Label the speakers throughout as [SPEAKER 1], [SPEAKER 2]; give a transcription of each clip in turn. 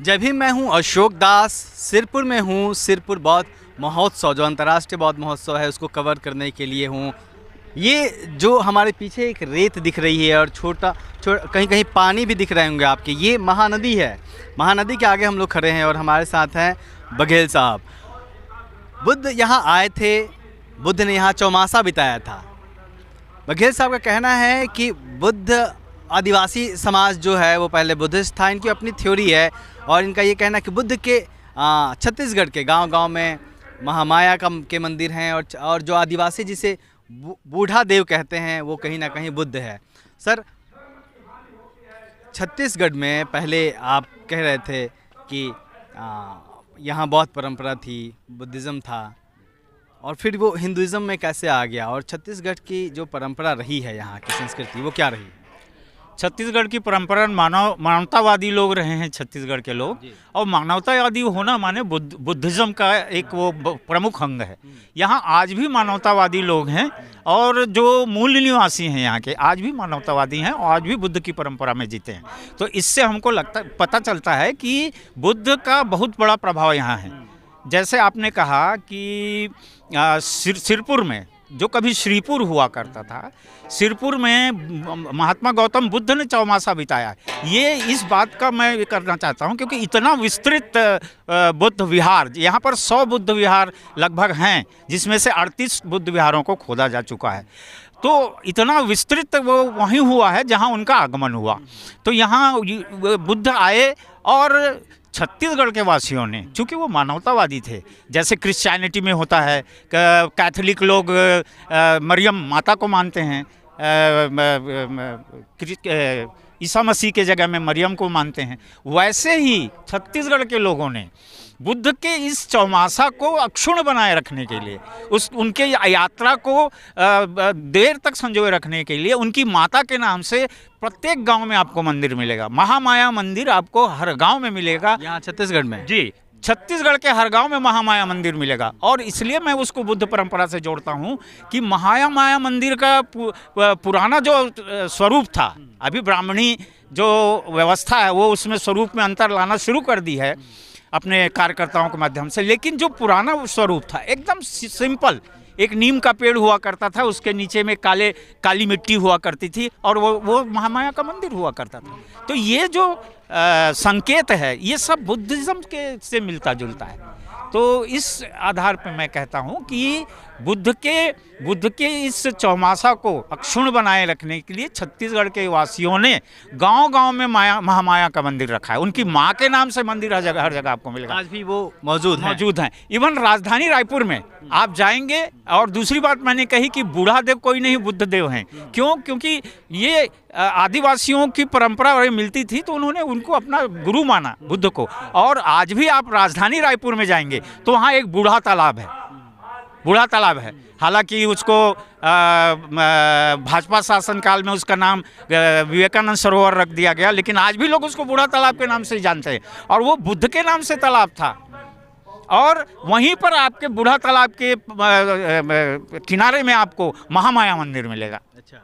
[SPEAKER 1] जय भीम। मैं हूं अशोक दास। सिरपुर में हूं। सिरपुर बौद्ध महोत्सव जो अंतर्राष्ट्रीय बौद्ध महोत्सव है उसको कवर करने के लिए हूं। ये जो हमारे पीछे एक रेत दिख रही है और कहीं कहीं पानी भी दिख रहे होंगे आपके, ये महानदी है। महानदी के आगे हम लोग खड़े हैं और हमारे साथ हैं बघेल साहब। बुद्ध यहाँ आए थे, बुद्ध ने यहाँ चौमासा बिताया था। बघेल साहब का कहना है कि बुद्ध आदिवासी समाज जो है वो पहले बुद्धिस्ट था। इनकी अपनी थ्योरी है और इनका ये कहना है कि बुद्ध के छत्तीसगढ़ के गांव-गांव में महामाया के मंदिर हैं और जो आदिवासी जिसे बूढ़ा देव कहते हैं वो कहीं ना कहीं बुद्ध है। सर, छत्तीसगढ़ में पहले आप कह रहे थे कि यहाँ बौद्ध परंपरा थी, बुद्धिज़्म था और फिर वो हिंदुज़्म में कैसे आ गया, और छत्तीसगढ़ की जो परंपरा रही है, यहाँ की संस्कृति, वो क्या रही?
[SPEAKER 2] छत्तीसगढ़ की परंपरा मानवतावादी लोग रहे हैं छत्तीसगढ़ के लोग, और मानवतावादी होना माने बुद्धिज़्म का एक वो प्रमुख अंग है। यहाँ आज भी मानवतावादी लोग हैं और जो मूल निवासी हैं यहाँ के आज भी मानवतावादी हैं और आज भी बुद्ध की परंपरा में जीते हैं। तो इससे हमको पता चलता है कि बुद्ध का बहुत बड़ा प्रभाव यहाँ है। जैसे आपने कहा कि सिरपुर में जो कभी श्रीपुर हुआ करता था, सिरपुर में महात्मा गौतम बुद्ध ने चौमासा बिताया। ये इस बात का मैं करना चाहता हूँ क्योंकि इतना विस्तृत बुद्ध विहार, यहाँ पर 100 बुद्ध विहार लगभग हैं, जिसमें से 38 बुद्ध विहारों को खोदा जा चुका है। तो इतना विस्तृत वो वहीं हुआ है जहाँ उनका आगमन हुआ। तो यहाँ बुद्ध आए और छत्तीसगढ़ के वासियों ने, चूँकि वो मानवतावादी थे, जैसे क्रिश्चियनिटी में होता है, कैथोलिक लोग मरियम माता को मानते हैं, ईसा मसीह के जगह में मरियम को मानते हैं, वैसे ही छत्तीसगढ़ के लोगों ने बुद्ध के इस चौमासा को अक्षुण्ण बनाए रखने के लिए, उनके यात्रा को देर तक संजोए रखने के लिए उनकी माता के नाम से प्रत्येक गांव में आपको मंदिर मिलेगा। महामाया मंदिर आपको हर गांव में मिलेगा। यहाँ छत्तीसगढ़ में? जी, छत्तीसगढ़ के हर गांव में महामाया मंदिर मिलेगा। और इसलिए मैं उसको बुद्ध परंपरा से जोड़ता हूं कि महामाया मंदिर का पुराना जो स्वरूप था, अभी ब्राह्मणी जो व्यवस्था है वो उसमें स्वरूप में अंतर लाना शुरू कर दी है अपने कार्यकर्ताओं के माध्यम से, लेकिन जो पुराना स्वरूप था एकदम सिंपल, एक नीम का पेड़ हुआ करता था, उसके नीचे में काली मिट्टी हुआ करती थी और वो महामाया का मंदिर हुआ करता था। तो ये जो संकेत है ये सब बुद्धिज़्म के से मिलता जुलता है। तो इस आधार पर मैं कहता हूँ कि बुद्ध के इस चौमासा को अक्षुण्ण बनाए रखने के लिए छत्तीसगढ़ के वासियों ने गांव-गांव में महामाया का मंदिर रखा है। उनकी माँ के नाम से मंदिर हर जगह आपको मिलेगा।
[SPEAKER 1] आज भी वो मौजूद हैं।
[SPEAKER 2] इवन राजधानी रायपुर में आप जाएंगे। और दूसरी बात मैंने कही कि बूढ़ा देव कोई नहीं, बुद्ध देव हैं। क्यों? क्योंकि ये आदिवासियों की परंपरा मिलती थी तो उन्होंने उनको अपना गुरु माना, बुद्ध को। और आज भी आप राजधानी रायपुर में जाएंगे तो वहाँ एक बूढ़ा तालाब है। हालांकि उसको भाजपा शासनकाल में उसका नाम विवेकानंद सरोवर रख दिया गया, लेकिन आज भी लोग उसको बूढ़ा तालाब के नाम से ही जानते हैं। और वो बुद्ध के नाम से तालाब था। और वहीं पर आपके बूढ़ा तालाब के किनारे में आपको महामाया मंदिर मिलेगा।
[SPEAKER 1] अच्छा,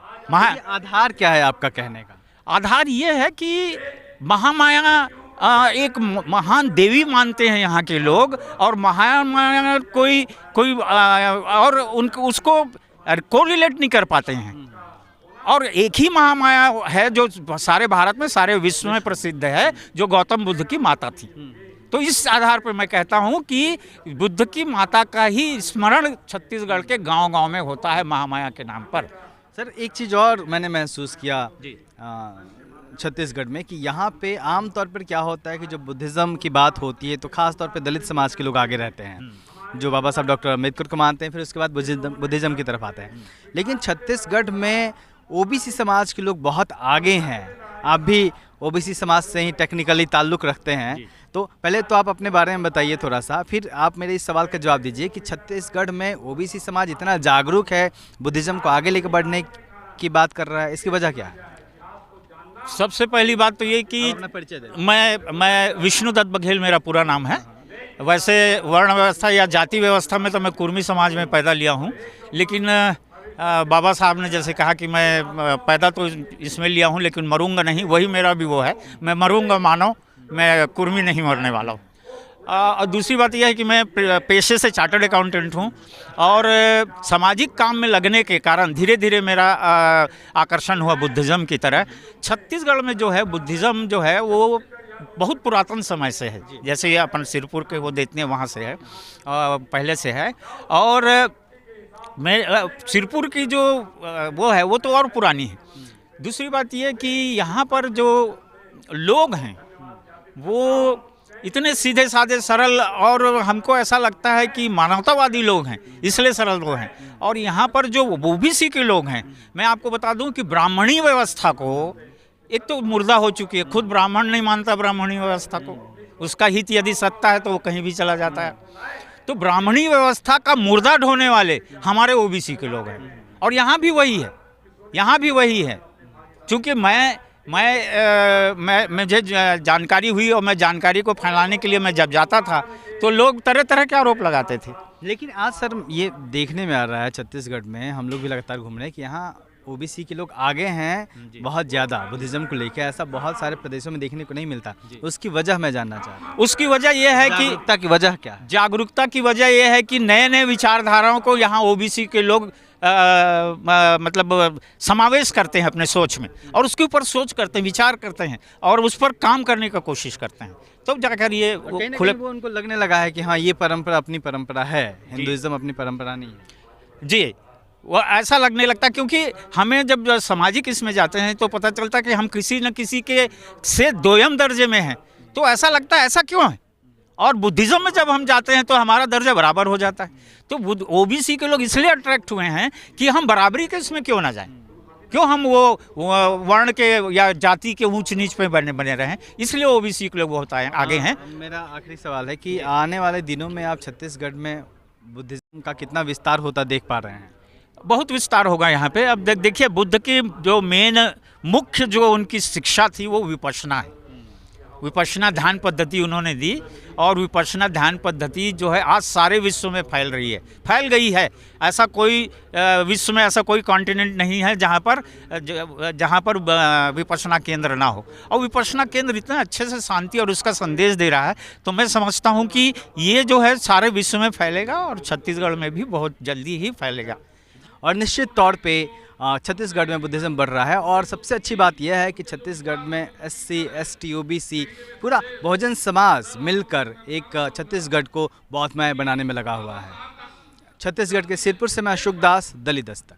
[SPEAKER 1] आधार क्या है आपका कहने का?
[SPEAKER 2] आधार ये है कि महामाया एक महान देवी मानते हैं यहाँ के लोग, और महामाया कोई और उसको कोरिलेट नहीं कर पाते हैं। और एक ही महामाया है जो सारे भारत में, सारे विश्व में प्रसिद्ध है, जो गौतम बुद्ध की माता थी। तो इस आधार पर मैं कहता हूँ कि बुद्ध की माता का ही स्मरण छत्तीसगढ़ के गांव-गांव में होता है महामाया के नाम पर।
[SPEAKER 1] सर, एक चीज़ और मैंने महसूस किया छत्तीसगढ़ में कि यहाँ पे आम तौर पर क्या होता है कि जब बुद्धिज़्म की बात होती है तो ख़ास तौर पे दलित समाज के लोग आगे रहते हैं, जो बाबा साहब डॉक्टर अम्बेडकर को मानते हैं, फिर उसके बाद बुद्धिज़्म की तरफ आते हैं। लेकिन छत्तीसगढ़ में ओबीसी समाज के लोग बहुत आगे हैं। आप भी ओबीसी समाज से ही टेक्निकली ताल्लुक़ रखते हैं, तो पहले तो आप अपने बारे में बताइए थोड़ा सा, फिर आप मेरे इस सवाल का जवाब दीजिए कि छत्तीसगढ़ में ओबीसी समाज इतना जागरूक है, बुद्धिज़्म को आगे लेकर बढ़ने की बात कर रहा है, इसकी वजह क्या है?
[SPEAKER 2] सबसे पहली बात तो ये कि मैं विष्णुदत्त बघेल मेरा पूरा नाम है। वैसे वर्ण व्यवस्था या जाति व्यवस्था में तो मैं कुर्मी समाज में पैदा लिया हूँ, लेकिन बाबा साहब ने जैसे कहा कि मैं पैदा तो इसमें लिया हूँ लेकिन मरूंगा नहीं, वही मेरा भी वो है, मैं मरूंगा मानव मैं कुर्मी नहीं मरने वाला हूँ। और दूसरी बात यह है कि मैं पेशे से चार्टर्ड अकाउंटेंट हूँ और सामाजिक काम में लगने के कारण धीरे धीरे मेरा आकर्षण हुआ बुद्धिज़्म की तरह। छत्तीसगढ़ में जो है बुद्धिज़्म जो है वो बहुत पुरातन समय से है, जैसे ये अपन सिरपुर के वो देते हैं वहाँ से है, पहले से है। और मैं सिरपुर की जो वो है वो तो और पुरानी है। दूसरी बात ये कि यहाँ पर जो लोग हैं वो इतने सीधे साधे सरल, और हमको ऐसा लगता है कि मानवतावादी लोग हैं, इसलिए सरल लोग हैं। और यहाँ पर जो ओबीसी के लोग हैं, मैं आपको बता दूं कि ब्राह्मणी व्यवस्था को, एक तो मुर्दा हो चुकी है, खुद ब्राह्मण नहीं मानता ब्राह्मणी व्यवस्था को, उसका हित यदि सत्ता है तो वो कहीं भी चला जाता है। तो ब्राह्मणी व्यवस्था का मुर्दा ढोने वाले हमारे ओबीसी के लोग हैं, और यहाँ भी वही है, यहाँ भी वही है। चूँकि मुझे जानकारी हुई और मैं जानकारी को फैलाने के लिए मैं जब जाता था तो लोग तरह तरह के आरोप लगाते थे।
[SPEAKER 1] लेकिन आज सर ये देखने में आ रहा है छत्तीसगढ़ में, हम लोग भी लगातार घूम रहे हैं कि यहाँ ओबीसी के लोग आगे हैं बहुत ज़्यादा बुद्धिज़्म को लेकर। ऐसा बहुत सारे प्रदेशों में देखने को नहीं मिलता। उसकी वजह मैं जानना चाह रहा हूँ।
[SPEAKER 2] उसकी वजह यह है कि
[SPEAKER 1] जागरूकता की वजह क्या है?
[SPEAKER 2] जागरूकता की वजह यह है कि नए नए विचारधाराओं को यहाँ ओबीसी के लोग मतलब समावेश करते हैं अपने सोच में, और उसके ऊपर सोच करते हैं, विचार करते हैं और उस पर काम करने का कोशिश करते हैं, तब तो जाकर ये
[SPEAKER 1] खुले वो उनको लगने लगा है कि हाँ ये परंपरा अपनी परंपरा है, हिंदुइज्म अपनी परंपरा नहीं है।
[SPEAKER 2] जी, वो ऐसा लगने लगता, क्योंकि हमें जब सामाजिक इसमें जाते हैं तो पता चलता कि हम किसी न किसी के से दोयम दर्जे में हैं, तो ऐसा लगता है ऐसा क्यों है। और बुद्धिज़्म में जब हम जाते हैं तो हमारा दर्जा बराबर हो जाता है। तो ओबीसी के लोग इसलिए अट्रैक्ट हुए हैं कि हम बराबरी के इसमें क्यों ना जाएं, क्यों हम वो वर्ण के या जाति के ऊंच नीच पे बने रहें, इसलिए ओबीसी के लोग बहुत आगे हैं।
[SPEAKER 1] मेरा आखिरी सवाल है कि आने वाले दिनों में आप छत्तीसगढ़ में बुद्धिज़्म का कितना विस्तार होता देख पा रहे हैं?
[SPEAKER 2] बहुत विस्तार होगा यहाँ पे। अब देखिए, बुद्ध की जो मेन मुख्य जो उनकी शिक्षा थी वो विपश्यना है। विपश्यना ध्यान पद्धति उन्होंने दी, और विपश्यना ध्यान पद्धति जो है आज सारे विश्व में फैल रही है, फैल गई है। ऐसा कोई विश्व में ऐसा कोई कॉन्टिनेंट नहीं है जहाँ पर विपश्यना केंद्र ना हो। और विपश्यना केंद्र इतना अच्छे से शांति और उसका संदेश दे रहा है, तो मैं समझता हूँ कि ये जो है सारे विश्व में फैलेगा और छत्तीसगढ़ में भी बहुत जल्दी ही फैलेगा।
[SPEAKER 1] और निश्चित तौर पे छत्तीसगढ़ में बुद्धिज़्म बढ़ रहा है। और सबसे अच्छी बात यह है कि छत्तीसगढ़ में SC ST OBC पूरा बहुजन समाज मिलकर एक छत्तीसगढ़ को बौद्धमय बनाने में लगा हुआ है। छत्तीसगढ़ के सिरपुर से मैं अशोक दास, दलित दस्तक।